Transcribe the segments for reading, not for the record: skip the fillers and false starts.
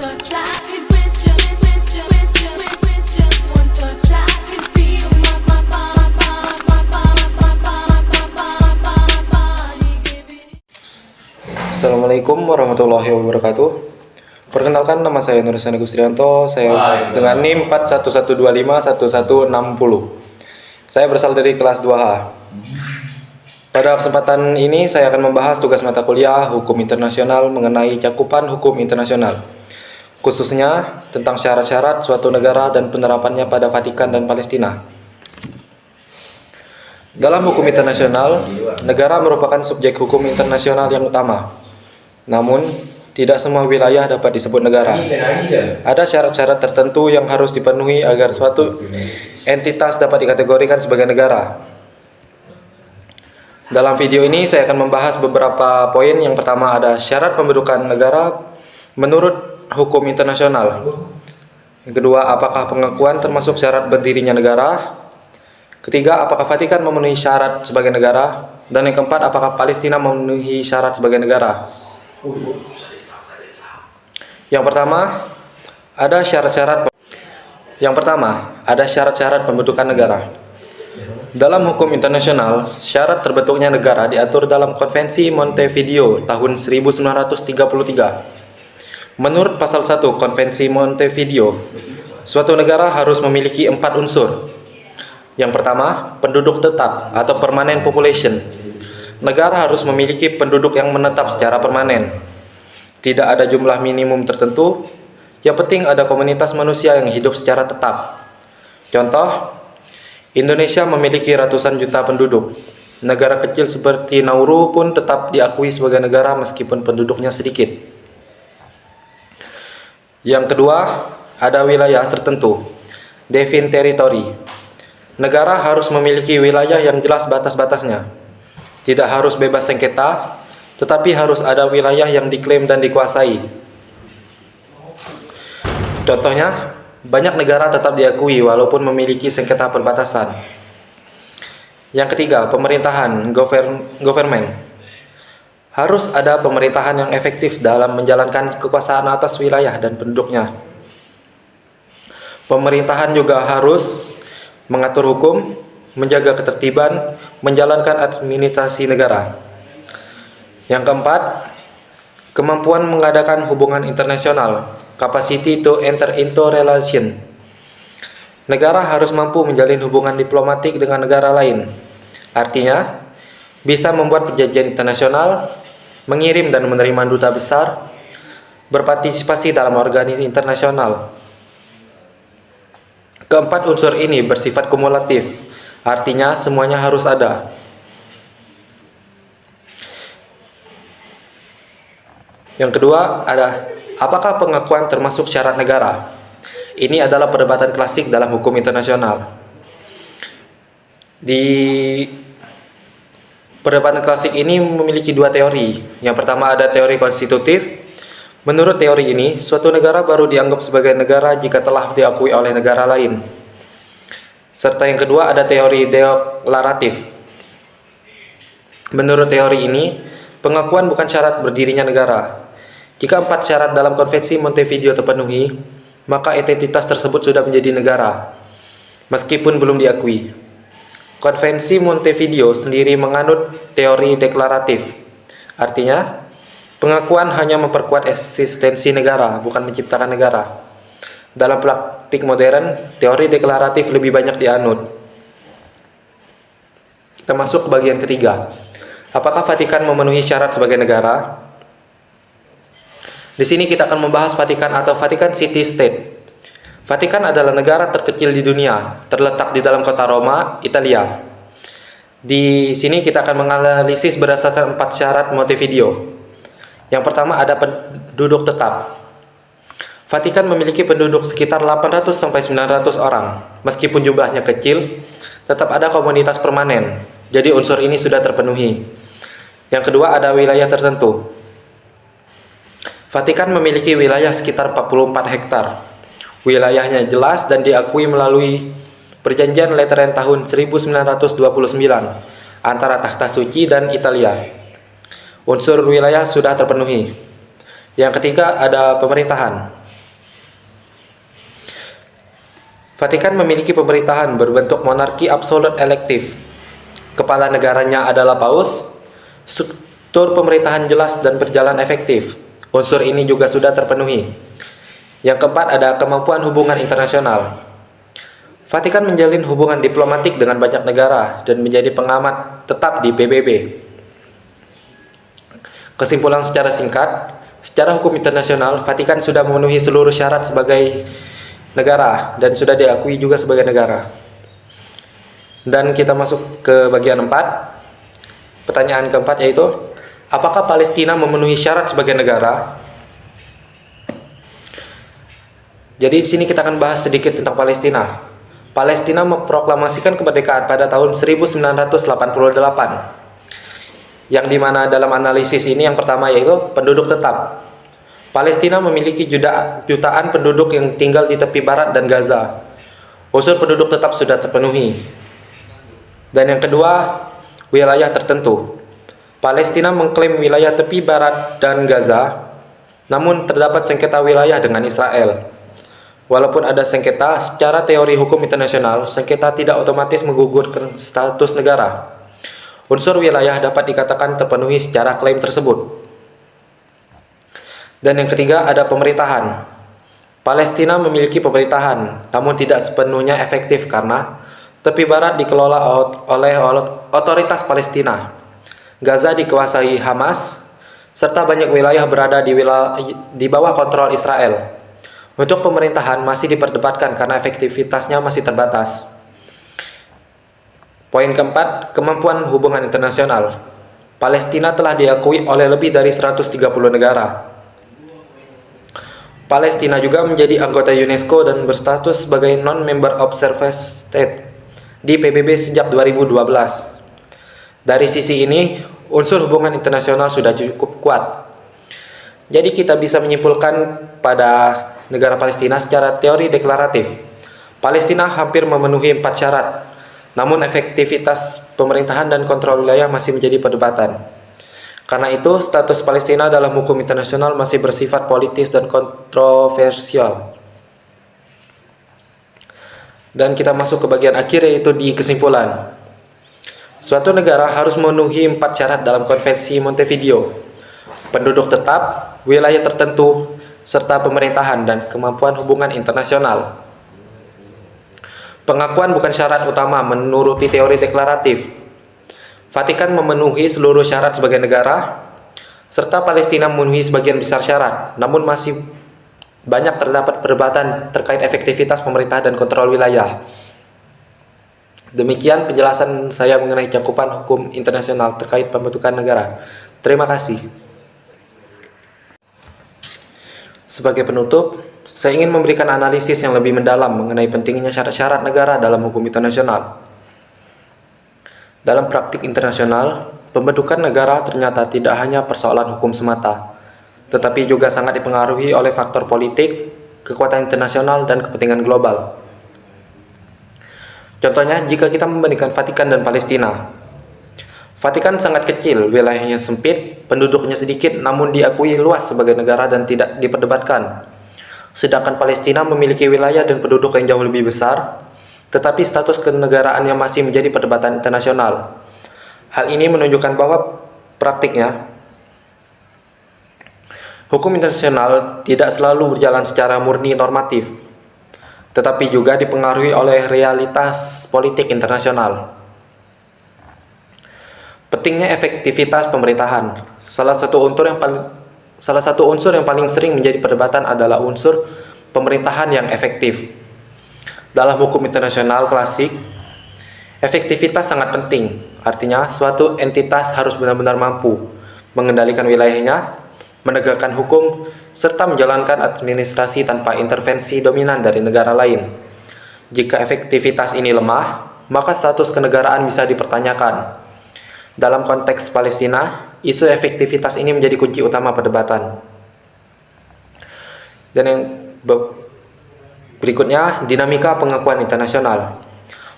touch, I could with just one touch, I could feel my body giving. Assalamualaikum warahmatullahi wabarakatuh. Perkenalkan, nama saya Nursan Gustrianto. Saya dengan NIM 41125160. Saya berasal dari kelas 2H. Pada kesempatan ini saya akan membahas tugas mata kuliah Hukum Internasional mengenai cakupan hukum internasional, khususnya tentang syarat-syarat suatu negara dan penerapannya pada Vatikan dan Palestina. Dalam hukum internasional, negara merupakan subjek hukum internasional yang utama. Namun, tidak semua wilayah dapat disebut negara. Ada syarat-syarat tertentu yang harus dipenuhi agar suatu entitas dapat dikategorikan sebagai negara. Dalam video ini saya akan membahas beberapa poin. Yang pertama ada syarat pembentukan negara menurut hukum internasional. Yang kedua, apakah pengakuan termasuk syarat berdirinya negara? Ketiga, apakah Vatikan memenuhi syarat sebagai negara? Dan yang keempat, apakah Palestina memenuhi syarat sebagai negara? Yang pertama, ada syarat-syarat pembentukan negara. Dalam hukum internasional, syarat terbentuknya negara diatur dalam Konvensi Montevideo tahun 1933. Menurut pasal 1 Konvensi Montevideo, suatu negara harus memiliki 4 unsur. Yang pertama, penduduk tetap atau permanent population. Negara harus memiliki penduduk yang menetap secara permanen. Tidak ada jumlah minimum tertentu. Yang penting ada komunitas manusia yang hidup secara tetap. Contoh, Indonesia memiliki ratusan juta penduduk. Negara kecil seperti Nauru pun tetap diakui sebagai negara meskipun penduduknya sedikit. Yang kedua, ada wilayah tertentu. Defined territory. Negara harus memiliki wilayah yang jelas batas-batasnya. Tidak harus bebas sengketa, tetapi harus ada wilayah yang diklaim dan dikuasai. Contohnya, banyak negara tetap diakui walaupun memiliki sengketa perbatasan. Yang ketiga, pemerintahan, government. Harus ada pemerintahan yang efektif dalam menjalankan kekuasaan atas wilayah dan penduduknya. Pemerintahan juga harus mengatur hukum, menjaga ketertiban, menjalankan administrasi negara. Yang keempat, kemampuan mengadakan hubungan internasional, capacity to enter into relation. Negara harus mampu menjalin hubungan diplomatik dengan negara lain. Artinya, bisa membuat perjanjian internasional, mengirim dan menerima duta besar, berpartisipasi dalam organisasi internasional. Keempat unsur ini bersifat kumulatif, artinya semuanya harus ada. Yang kedua ada, apakah pengakuan termasuk syarat negara? Ini adalah perdebatan klasik dalam hukum internasional. Di perdebatan klasik ini memiliki dua teori. Yang pertama ada teori konstitutif. Menurut teori ini, suatu negara baru dianggap sebagai negara jika telah diakui oleh negara lain. Serta yang kedua ada teori deklaratif. Menurut teori ini, pengakuan bukan syarat berdirinya negara. Jika 4 syarat dalam Konvensi Montevideo terpenuhi, maka entitas tersebut sudah menjadi negara, meskipun belum diakui. Konvensi Montevideo sendiri menganut teori deklaratif. Artinya, pengakuan hanya memperkuat eksistensi negara, bukan menciptakan negara. Dalam praktik modern, teori deklaratif lebih banyak dianut. Kita masuk ke bagian ketiga. Apakah Vatikan memenuhi syarat sebagai negara? Di sini kita akan membahas Vatikan atau Vatikan City State. Vatikan adalah negara terkecil di dunia, terletak di dalam kota Roma, Italia. Di sini kita akan menganalisis berdasarkan 4 syarat Montevideo. Yang pertama ada penduduk tetap. Vatikan memiliki penduduk sekitar 800-900 orang. Meskipun jumlahnya kecil, tetap ada komunitas permanen. Jadi unsur ini sudah terpenuhi. Yang kedua ada wilayah tertentu. Vatikan memiliki wilayah sekitar 44 hektar. Wilayahnya jelas dan diakui melalui Perjanjian Lateran tahun 1929 antara Takhta Suci dan Italia. Unsur wilayah sudah terpenuhi. Yang ketiga ada pemerintahan. Vatikan memiliki pemerintahan berbentuk monarki absolut elektif. Kepala negaranya adalah paus. Struktur pemerintahan jelas dan berjalan efektif. Unsur ini juga sudah terpenuhi. Yang keempat ada kemampuan hubungan internasional. Vatikan menjalin hubungan diplomatik dengan banyak negara dan menjadi pengamat tetap di PBB. Kesimpulan secara singkat, secara hukum internasional, Vatikan sudah memenuhi seluruh syarat sebagai negara dan sudah diakui juga sebagai negara. Dan kita masuk ke bagian 4. Pertanyaan keempat yaitu, apakah Palestina memenuhi syarat sebagai negara? Jadi di sini kita akan bahas sedikit tentang Palestina. Palestina memproklamasikan kemerdekaan pada tahun 1988. Yang dimana dalam analisis ini yang pertama yaitu penduduk tetap. Palestina memiliki jutaan penduduk yang tinggal di tepi barat dan Gaza. Unsur penduduk tetap sudah terpenuhi. Dan yang kedua, wilayah tertentu. Palestina mengklaim wilayah tepi barat dan Gaza, namun terdapat sengketa wilayah dengan Israel. Walaupun ada sengketa, secara teori hukum internasional, sengketa tidak otomatis menggugurkan status negara. Unsur wilayah dapat dikatakan terpenuhi secara klaim tersebut. Dan yang ketiga ada pemerintahan. Palestina memiliki pemerintahan, namun tidak sepenuhnya efektif karena tepi barat dikelola oleh otoritas Palestina. Gaza dikuasai Hamas, serta banyak wilayah berada di bawah kontrol Israel. Untuk pemerintahan masih diperdebatkan karena efektivitasnya masih terbatas. Poin keempat, kemampuan hubungan internasional. Palestina telah diakui oleh lebih dari 130 negara. Palestina juga menjadi anggota UNESCO dan berstatus sebagai non-member observer state di PBB sejak 2012. Dari sisi ini, unsur hubungan internasional sudah cukup kuat. Jadi kita bisa menyimpulkan pada negara Palestina secara teori deklaratif. Palestina hampir memenuhi 4 syarat. Namun efektivitas pemerintahan dan kontrol wilayah masih menjadi perdebatan. Karena itu, status Palestina dalam hukum internasional masih bersifat politis dan kontroversial. Dan kita masuk ke bagian akhir yaitu di kesimpulan. Suatu negara harus memenuhi 4 syarat dalam Konvensi Montevideo. Penduduk tetap, wilayah tertentu, serta pemerintahan dan kemampuan hubungan internasional. Pengakuan bukan syarat utama menuruti teori deklaratif. Vatikan memenuhi seluruh syarat sebagai negara, serta Palestina memenuhi sebagian besar syarat, namun masih banyak terdapat perdebatan terkait efektivitas pemerintah dan kontrol wilayah. Demikian penjelasan saya mengenai cakupan hukum internasional terkait pembentukan negara. Terima kasih. Sebagai penutup, saya ingin memberikan analisis yang lebih mendalam mengenai pentingnya syarat-syarat negara dalam hukum internasional. Dalam praktik internasional, pembentukan negara ternyata tidak hanya persoalan hukum semata, tetapi juga sangat dipengaruhi oleh faktor politik, kekuatan internasional, dan kepentingan global. Contohnya, jika kita membandingkan Vatikan dan Palestina. Vatikan sangat kecil, wilayahnya sempit, penduduknya sedikit, namun diakui luas sebagai negara dan tidak diperdebatkan. Sedangkan Palestina memiliki wilayah dan penduduk yang jauh lebih besar, tetapi status kenegaraannya masih menjadi perdebatan internasional. Hal ini menunjukkan bahwa praktiknya, hukum internasional tidak selalu berjalan secara murni normatif, tetapi juga dipengaruhi oleh realitas politik internasional. Pentingnya efektivitas pemerintahan. Salah satu unsur yang paling sering menjadi perdebatan adalah unsur pemerintahan yang efektif. Dalam hukum internasional klasik, efektivitas sangat penting. Artinya, suatu entitas harus benar-benar mampu mengendalikan wilayahnya, menegakkan hukum, serta menjalankan administrasi tanpa intervensi dominan dari negara lain. Jika efektivitas ini lemah, maka status kenegaraan bisa dipertanyakan. Dalam konteks Palestina, isu efektivitas ini menjadi kunci utama perdebatan. Dan yang berikutnya, dinamika pengakuan internasional.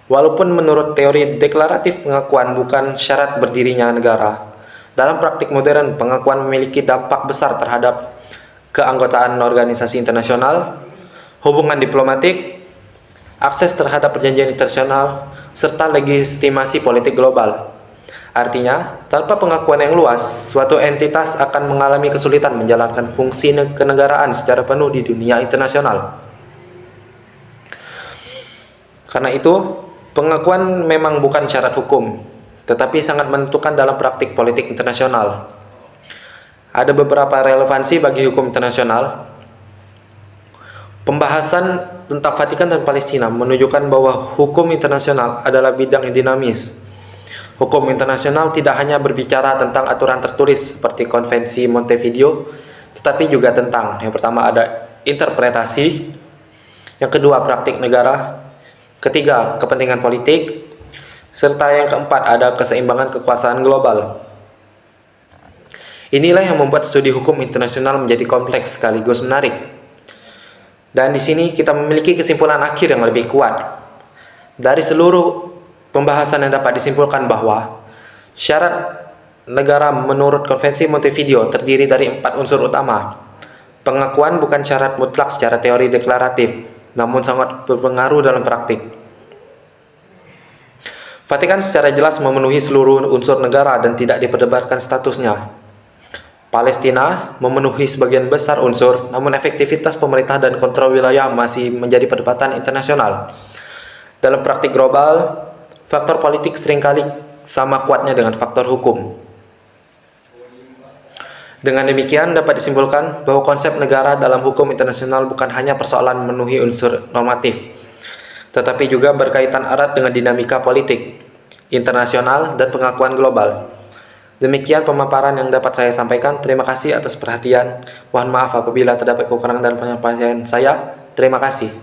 Walaupun menurut teori deklaratif pengakuan bukan syarat berdirinya negara, dalam praktik modern pengakuan memiliki dampak besar terhadap keanggotaan organisasi internasional, hubungan diplomatik, akses terhadap perjanjian internasional, serta legitimasi politik global. Artinya, tanpa pengakuan yang luas, suatu entitas akan mengalami kesulitan menjalankan fungsi kenegaraan secara penuh di dunia internasional. Karena itu, pengakuan memang bukan syarat hukum, tetapi sangat menentukan dalam praktik politik internasional. Ada beberapa relevansi bagi hukum internasional. Pembahasan tentang Vatikan dan Palestina menunjukkan bahwa hukum internasional adalah bidang yang dinamis. Hukum internasional tidak hanya berbicara tentang aturan tertulis seperti Konvensi Montevideo, tetapi juga tentang, yang pertama ada interpretasi, yang kedua praktik negara, ketiga kepentingan politik, serta yang keempat ada keseimbangan kekuasaan global. Inilah yang membuat studi hukum internasional menjadi kompleks sekaligus menarik. Dan di sini kita memiliki kesimpulan akhir yang lebih kuat. Dari seluruh pembahasan yang dapat disimpulkan bahwa syarat negara menurut Konvensi Montevideo terdiri dari 4 unsur utama. Pengakuan bukan syarat mutlak secara teori deklaratif, namun sangat berpengaruh dalam praktik. Vatikan secara jelas memenuhi seluruh unsur negara dan tidak diperdebatkan statusnya. Palestina memenuhi sebagian besar unsur, namun efektivitas pemerintah dan kontrol wilayah masih menjadi perdebatan internasional. Dalam praktik global, faktor politik seringkali sama kuatnya dengan faktor hukum. Dengan demikian dapat disimpulkan bahwa konsep negara dalam hukum internasional bukan hanya persoalan memenuhi unsur normatif, tetapi juga berkaitan erat dengan dinamika politik, internasional, dan pengakuan global. Demikian pemaparan yang dapat saya sampaikan. Terima kasih atas perhatian. Mohon maaf apabila terdapat kekurangan dalam penyampaian saya. Terima kasih.